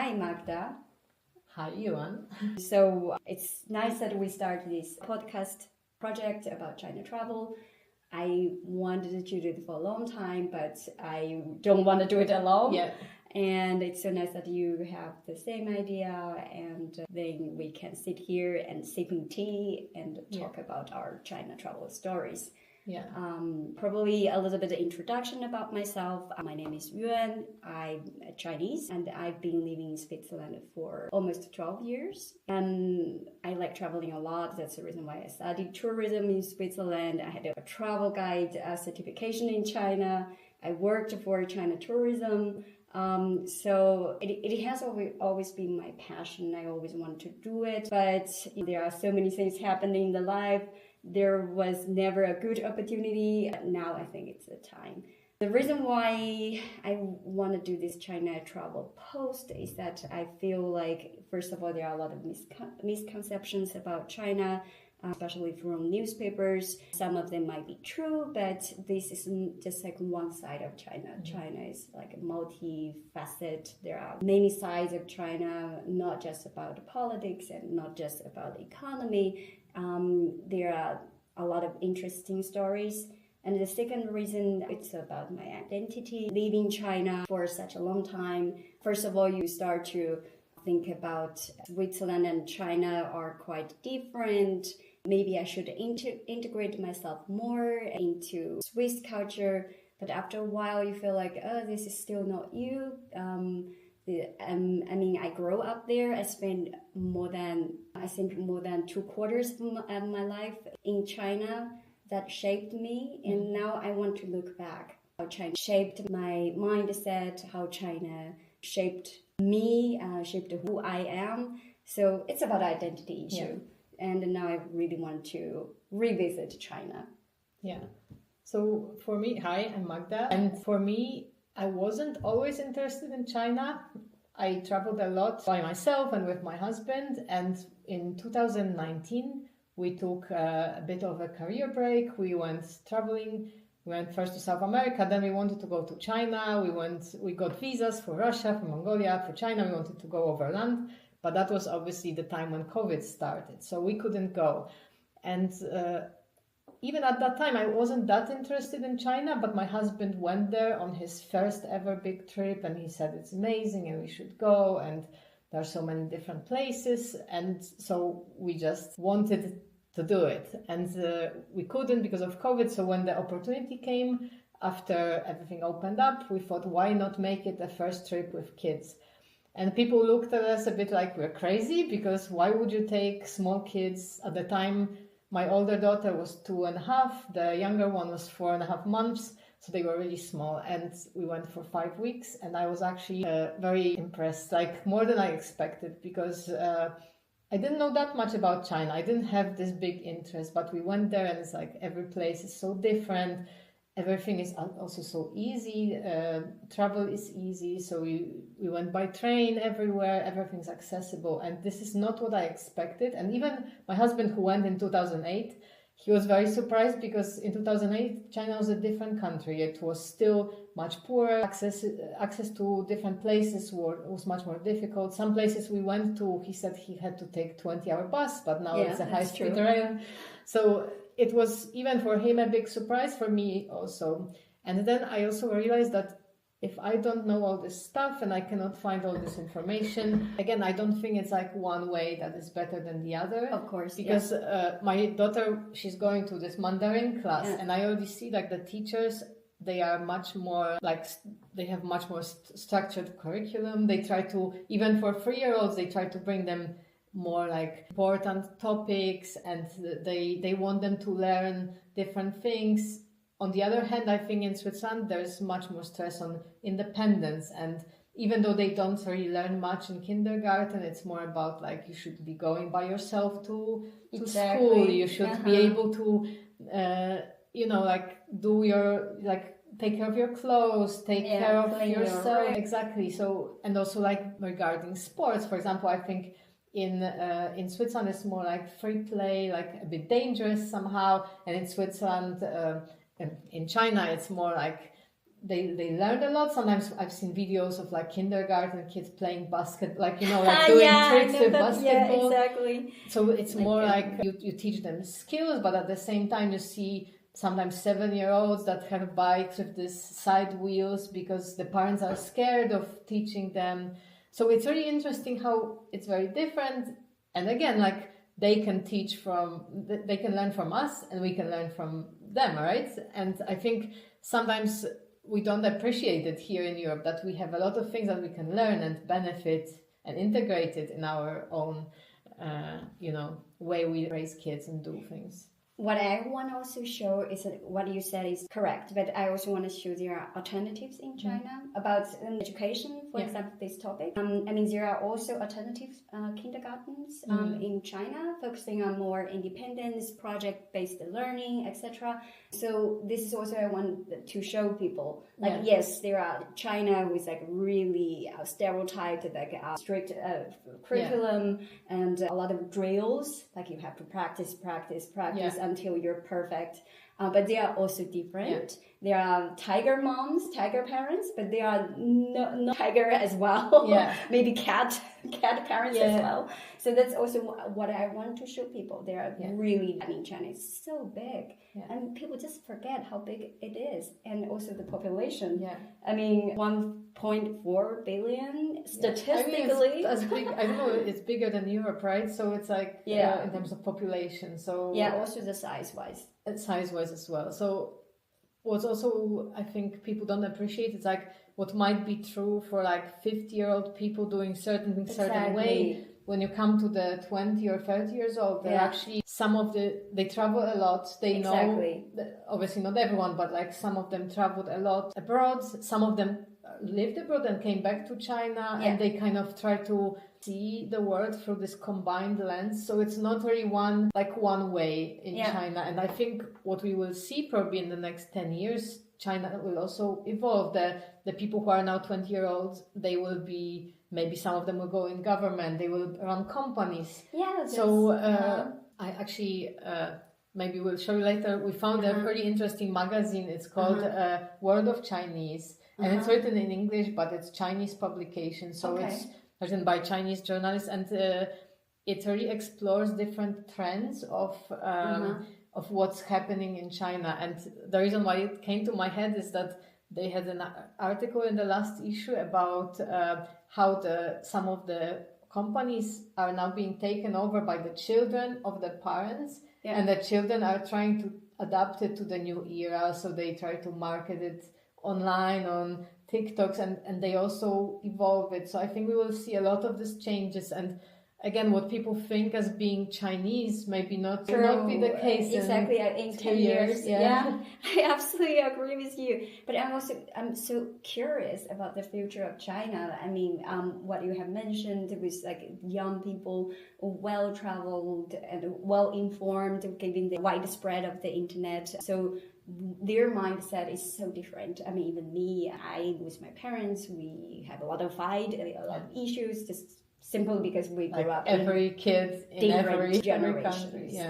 Hi, Magda. Hi, Yuan. So it's nice that we started this podcast project about China travel. I wanted to do it for a long time, but I don't want to do it alone. Yeah. And it's so nice that you have the same idea, and then we can sit here and sipping tea and talk about our China travel stories. Yeah. Probably a little bit of introduction about myself. My name is Yuan. I'm Chinese and I've been living in Switzerland for almost 12 years. And I like traveling a lot. That's the reason why I studied tourism in Switzerland. I had a travel guide certification in China. I worked for China tourism. So it has always been my passion. I always wanted to do it, but there are so many things happening in the life. There was never a good opportunity. Now I think it's the time. The reason why I want to do this China travel post is that I feel like, first of all, there are a lot of misconceptions about China, especially from newspapers. Some of them might be true, but this is just like one side of China. Mm-hmm. China is like a multifaceted. There are many sides of China, not just about politics and not just about the economy. There are a lot of interesting stories. And the second reason, it's about my identity. Living China for such a long time, first of all, you start to think about Switzerland and China are quite different. Maybe I should integrate myself more into Swiss culture. But after a while, you feel like, oh, this is still not you. I grew up there. I spent more than 2/4 of my life in China. That shaped me. And now I want to look back. How China shaped my mindset, how China shaped me, shaped who I am. So it's about identity issue. Yeah. And now I really want to revisit China. Yeah. So for me, hi, I'm Magda. And for me, I wasn't always interested in China. I traveled a lot by myself and with my husband. And in 2019, we took a bit of a career break. We went traveling. We went first to South America. Then we wanted to go to China. We got visas for Russia, for Mongolia, for China. We wanted to go overland. But that was obviously the time when COVID started. So we couldn't go. And even at that time, I wasn't that interested in China, but my husband went there on his first ever big trip, and he said it's amazing and we should go, and there are so many different places, and so we just wanted to do it, and we couldn't because of COVID. So when the opportunity came after everything opened up, we thought, why not make it a first trip with kids? And people looked at us a bit like we're crazy, because why would you take small kids? At the time, my older daughter was 2.5, the younger one was 4.5 months, so they were really small. And we went for 5 weeks, and I was actually very impressed, like more than I expected, because I didn't know that much about China. I didn't have this big interest, but we went there, and it's like every place is so different. Everything is also so easy. Travel is easy. So we went by train everywhere. Everything's accessible. And this is not what I expected. And even my husband, who went in 2008, he was very surprised, because in 2008, China was a different country. It was still much poorer. Access to different places was much more difficult. Some places we went to, he said he had to take 20-hour bus, but now it's a high-speed rail. So it was, even for him, a big surprise, for me also. And then I also realized that if I don't know all this stuff and I cannot find all this information, again, I don't think it's like one way that is better than the other. Of course, because my daughter, she's going to this Mandarin class, and I already see like the teachers, they are much more like, they have much more structured curriculum. They try to, even for 3-year-olds, they try to bring them more like important topics, and they want them to learn different things. On the other hand, I think in Switzerland there's much more stress on independence, and even though they don't really learn much in kindergarten, it's more about like you should be going by yourself to school. You should be able to like do your, like take care of your clothes, take care of yourself. Exactly. So, and also like regarding sports, for example, I think in Switzerland it's more like free play, like a bit dangerous somehow, and in Switzerland in China it's more like they learned a lot. Sometimes I've seen videos of like kindergarten kids playing like doing tricks with basketball. Yeah, exactly. So it's more like you teach them skills, but at the same time you see sometimes 7-year-olds that have bikes with these side wheels because the parents are scared of teaching them. So it's really interesting how it's very different. And again, like they can learn from us and we can learn from them, right? And I think sometimes we don't appreciate it here in Europe, that we have a lot of things that we can learn and benefit and integrate it in our own, way we raise kids and do things. What I want to also show is that what you said is correct, but I also want to show there are alternatives in China about education, for example, this topic. There are also alternative kindergartens in China, focusing on more independence, project-based learning, etc. So this is also I want to show people. Like, yes, there are China with like really stereotyped, like strict curriculum and a lot of drills, like you have to practice until you're perfect. But they are also different. There are tiger moms, tiger parents, but there are no tiger as well. Maybe cat parents as well. So that's also what I want to show people. They are really, China is so big. And people just forget how big it is. And also the population. 1.4 billion statistically. It's big. I don't know, it's bigger than Europe, right? So it's like in terms of population. So also the size-wise. Size-wise as well. So what's also, I think people don't appreciate, it's like what might be true for like 50-year-old people doing certain things certain way. When you come to the 20 or 30 years old, they're actually, they travel a lot. They know, obviously not everyone, but like some of them traveled a lot abroad. Some of them lived abroad and came back to China, and they kind of try to see the world through this combined lens. So it's not really one way in China. And I think what we will see probably in the next 10 years, China will also evolve. The people who are now 20-year-olds, they will be, maybe some of them will go in government, they will run companies. So I actually, maybe we'll show you later, we found a pretty interesting magazine. It's called World of Chinese. And it's written in English, but it's Chinese publication. So it's written by Chinese journalists, and it really explores different trends of what's happening in China. And the reason why it came to my head is that they had an article in the last issue about how some of the companies are now being taken over by the children of the parents, and the children are trying to adapt it to the new era. So they try to market it online on TikToks, and they also evolve it. So I think we will see a lot of these changes, and again, what people think as being Chinese maybe not be the case in 10 years. I absolutely agree with you. But I'm so curious about the future of China. What you have mentioned was like young people, well-traveled and well-informed, given the widespread of the internet. So their mindset is so different. Even me, with my parents, we have a lot of fight, a lot of issues, just simply because we grew up every kid in every country.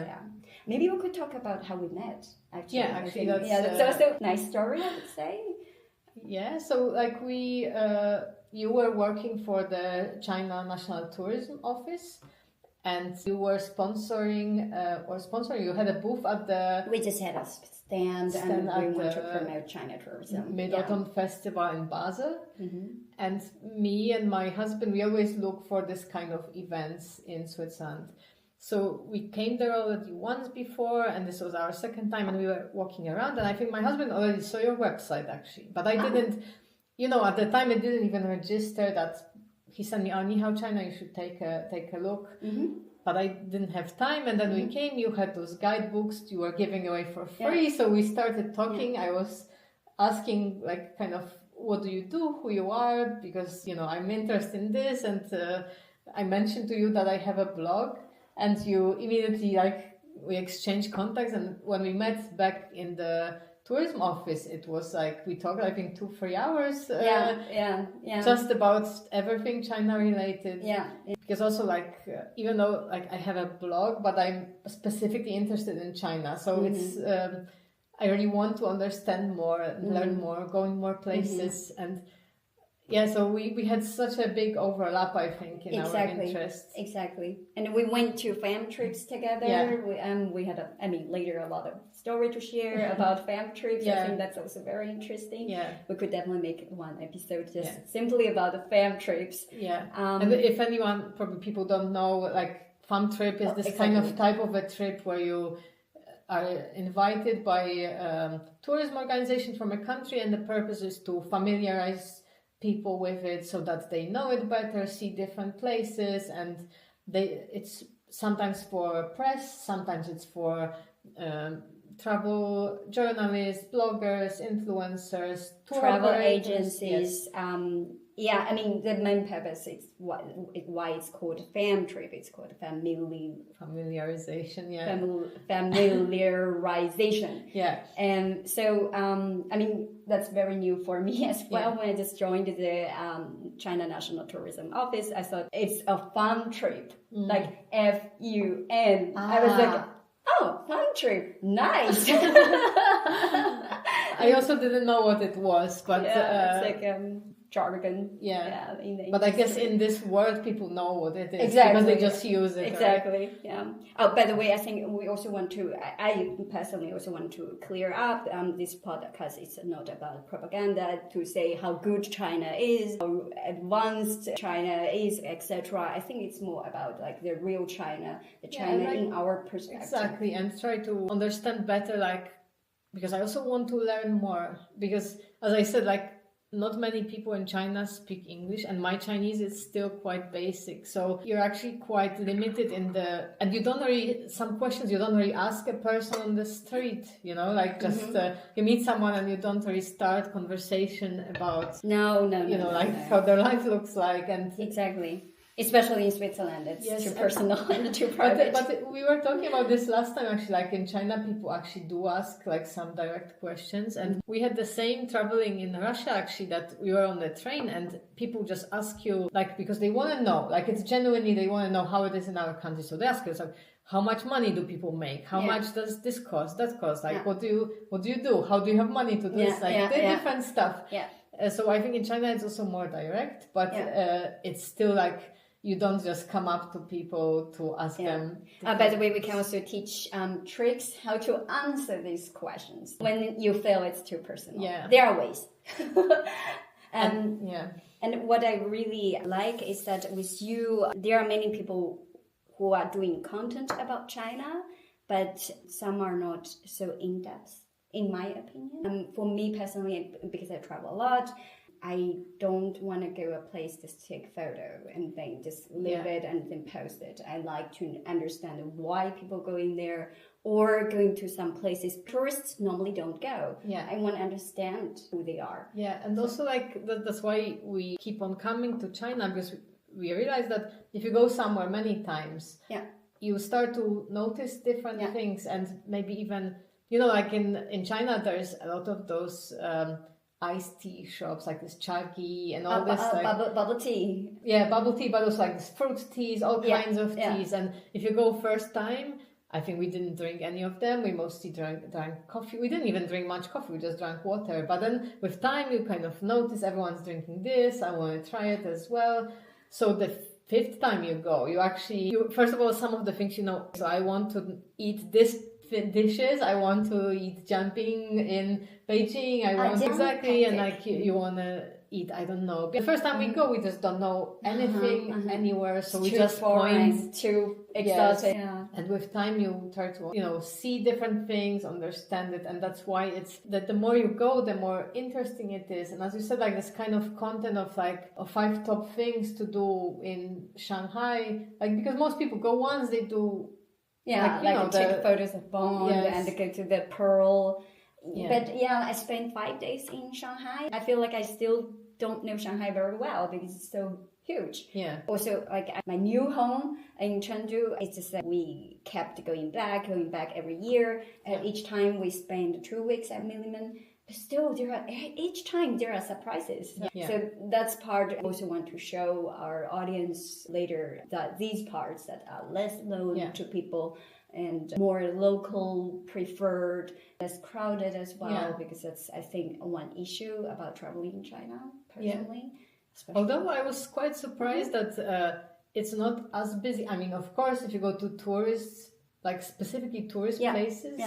Maybe we could talk about how we met. Actually, that's also a nice story, I would say. So like you were working for the China National Tourism Office, and you were sponsoring, you had a booth at the... We just had a stand and we want to promote China tourism. Mid-Autumn Festival in Basel. And me and my husband, we always look for this kind of events in Switzerland. So we came there already once before, and this was our second time, and we were walking around, and I think my husband already saw your website actually, but I didn't, at the time I didn't even register that. He sent me, Ni Hao China, you should take a look. But I didn't have time, and then we came, you had those guidebooks you were giving away for free, so we started talking. I was asking like kind of, what do you do, who you are, because I'm interested in this, and I mentioned to you that I have a blog, and you immediately we exchanged contacts, and when we met back in the tourism office, it was like we talked, I think 2-3 hours just about everything China related, because also even though I have a blog, but I'm specifically interested in China, so it's I really want to understand more, learn more, go in more places. And yeah, so we had such a big overlap, I think, in our interests. Exactly. And we went to fam trips together. Yeah. We had, later a lot of story to share about fam trips. I think that's also very interesting. Yeah. We could definitely make one episode just simply about the fam trips. Yeah. And if anyone, probably people don't know, like fam trip is this kind of type of a trip where you are invited by tourism organization from a country, and the purpose is to familiarize people with it so that they know it better, see different places, and it's sometimes for press, sometimes it's for travel journalists, bloggers, influencers, travel agencies. The main purpose is why it's called fam trip. It's called familiarization. Familiarization. Yeah. And so, that's very new for me as well. When I just joined the China National Tourism Office, I thought it's a fun trip, like FUN. I was like, oh, fun trip, nice. I also didn't know what it was, but it's like jargon. But I guess in this world, people know what it is because they just use it. Exactly. Right? Yeah. Oh, by the way, I think we also want to. I personally also want to clear up this podcast. It's not about propaganda to say how good China is, how advanced China is, etc. I think it's more about like the real China, the China in our perspective. Exactly, and try to understand better, because I also want to learn more. Because as I said, not many people in China speak English, and my Chinese is still quite basic. So you're actually quite limited and you don't really, some questions you don't really ask a person on the street, you meet someone and you don't really start conversation about, how their life looks like. And exactly. Especially in Switzerland, it's too personal and too private. But we were talking about this last time, actually. Like in China, people actually do ask some direct questions. And we had the same traveling in Russia, actually, that we were on the train and people just ask you, because they want to know. It's genuinely, they want to know how it is in our country. So they ask you, how much money do people make? How much does this cost? That cost? What do you do? How do you have money to do this? Different stuff. Yeah. So I think in China it's also more direct, but it's still you don't just come up to people to ask them. By the way, we can also teach tricks how to answer these questions. When you feel it's too personal. Yeah. There are ways. And what I really like is that with you, there are many people who are doing content about China, but some are not so in-depth, in my opinion. For me personally, because I travel a lot, I don't want to go a place just take photo and then just leave it and then post it. I like to understand why people go in there or going to some places tourists normally don't go. Yeah. I want to understand who they are. Yeah, and also that's why we keep on coming to China, because we realize that if you go somewhere many times, you start to notice different things, and maybe even, in China there's a lot of those iced tea shops, like this chagi and all this bubble tea. Yeah, bubble tea, but also this fruit teas, all kinds of teas. And if you go first time, I think we didn't drink any of them. We mostly drank coffee. We didn't even drink much coffee. We just drank water. But then with time, you kind of notice everyone's drinking this. I want to try it as well. So the fifth time you go, you first of all, some of the things, so I want to eat this dishes. I want to eat jumping in Beijing. I want exactly, and you want to eat. I don't know. The first time we go, we just don't know anything anywhere, so we just point too exotic. Yeah. And with time, you try to see different things, understand it, and that's why it's that the more you go, the more interesting it is. And as you said, this kind of content of 5 top things to do in Shanghai, because most people go once, they do. Yeah, take photos of Bond and go to the Pearl. Yeah. But I spent 5 days in Shanghai. I feel like I still don't know Shanghai very well because it's so huge. Yeah. Also, at my new home in Chengdu, it's just that we kept going back every year. And each time we spend 2 weeks at Milliman. But still, each time there are surprises. So that's part I also want to show our audience later, that these parts that are less known to people and more local preferred, less crowded as well, because that's, I think, one issue about traveling in China personally. Although I was quite surprised that it's not as busy. I mean, of course, if you go to tourists, like specifically tourist places,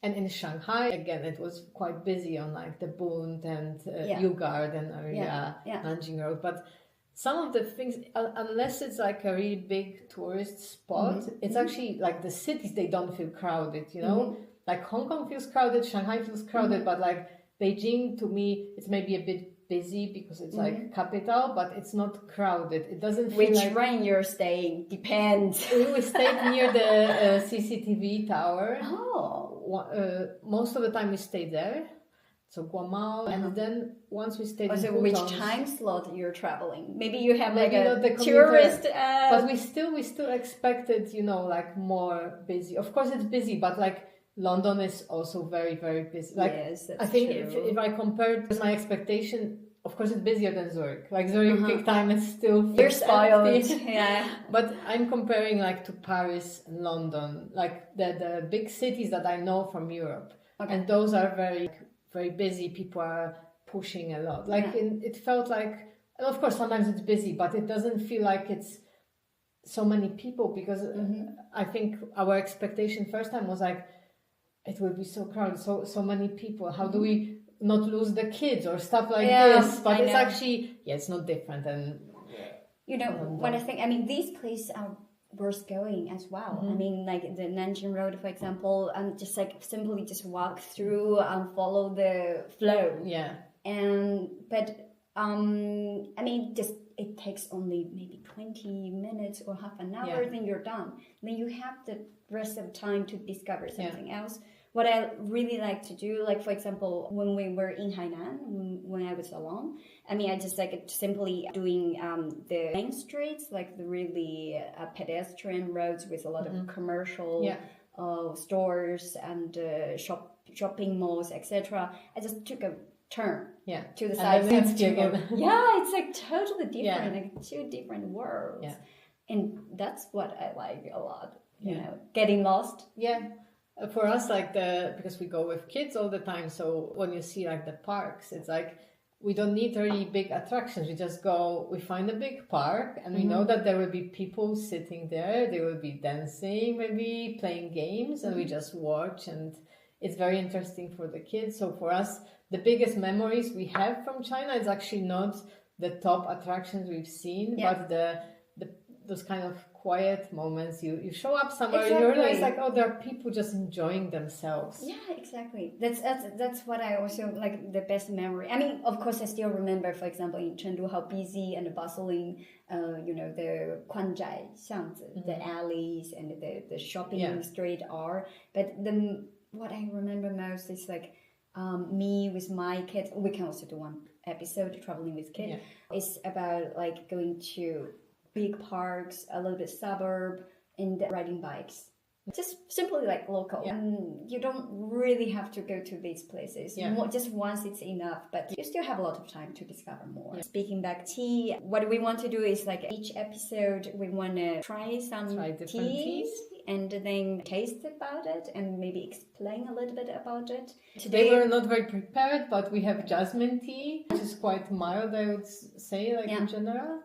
and in Shanghai, again, it was quite busy on like the Bund and Yu Garden area, Nanjing Road. But some of the things, unless it's like a really big tourist spot, it's actually like the cities, they don't feel crowded, you know? Like Hong Kong feels crowded, Shanghai feels crowded, but like Beijing, to me, it's maybe a bit busy because it's like capital, but it's not crowded. It doesn't feel Which rain you're staying depends. We stayed near the CCTV tower. Oh. Most of the time we stayed there. So Guamao, and then once we stayed in which Pudong, time slot you're traveling? Maybe you have like not the a tourist. But we still expected, you know, like more busy. Of course, it's busy, but like London is also very, very busy. Like, yes, that's I think true. if I compared my expectation, of course, it's busier than Zurich. Like Zurich peak time is still you're spoiled. Yeah. But I'm comparing like to Paris and London, like the big cities that I know from Europe, and those are very, very busy. People are pushing a lot. Like it felt like, and of course, sometimes it's busy, but it doesn't feel like it's so many people because I think our expectation first time was like, it will be so crowded, so many people. How do we not lose the kids or stuff like this? But it's actually, it's not different. And you know, when I think, I mean, these places are worth going as well. I mean, like the Nanjing Road, for example, just like simply just walk through and follow the flow. Yeah. But I mean, just it takes only maybe 20 minutes or half an hour, then you're done. Then you have the rest of time to discover something else. What I really like to do, like for example, when we were in Hainan, when I was alone, I mean, I just like simply doing the main streets, like the really pedestrian roads with a lot of commercial stores and shopping malls, etc. I just took a turn to the side. It's like totally different, like two different worlds. And that's what I like a lot, you know, getting lost. For us, like because we go with kids all the time, so when you see like the parks, it's like we don't need really big attractions. We just go, we find a big park, and we know that there will be people sitting there. They will be dancing, maybe playing games, and we just watch. And it's very interesting for the kids. So for us, the biggest memories we have from China is actually not the top attractions we've seen, but those kind of quiet moments. You show up somewhere and you realize like, oh, there are people just enjoying themselves. Yeah, exactly. That's what I also like, the best memory. I mean, of course, I still remember, for example, in Chengdu, how busy and bustling, you know, the Kuanzhai xiangzi, the alleys and the shopping street are. But what I remember most is like me with my kids. We can also do one episode, traveling with kids. It's about like going to big parks, a little bit suburb, and riding bikes. Just simply like local. And you don't really have to go to these places. Just once it's enough, but you still have a lot of time to discover more. Speaking back tea, what we want to do is like each episode we want to try some teas and then taste about it and maybe explain a little bit about it. Today we're not very prepared, but we have jasmine tea, which is quite mild, I would say, like in general.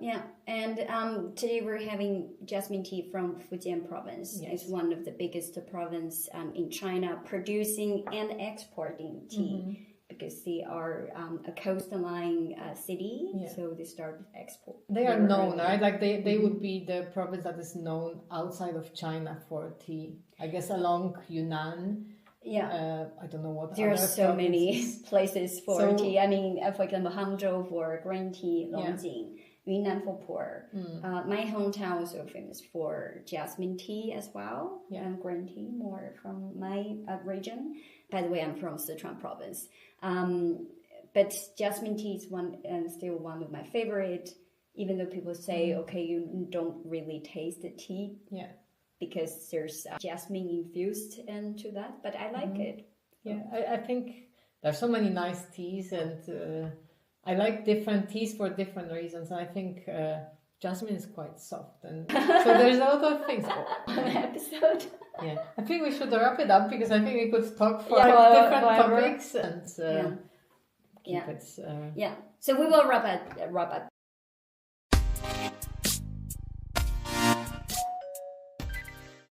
And today we're having jasmine tea from Fujian province. It's one of the biggest province in China producing and exporting tea. Because they are a coastline city, so they start export. They are known, right? Like they would be the province that is known outside of China for tea. I guess along Yunnan. I don't know what. There are so many places for tea. I mean, for example, Hangzhou for green tea, Longjing, Yunnan for pu'er. My hometown is also famous for jasmine tea as well, and green tea more from my region. By the way, I'm from Sichuan province. But jasmine tea is still one of my favorite, even though people say, okay, you don't really taste the tea because there's jasmine infused into that, but I like it. I think there's so many nice teas, and I like different teas for different reasons. I think jasmine is quite soft, and so there's a lot of things. An episode. Yeah, I think we should wrap it up because I think we could talk for Yeah, different forever. topics and keep Yeah. it. Yeah. So we will wrap up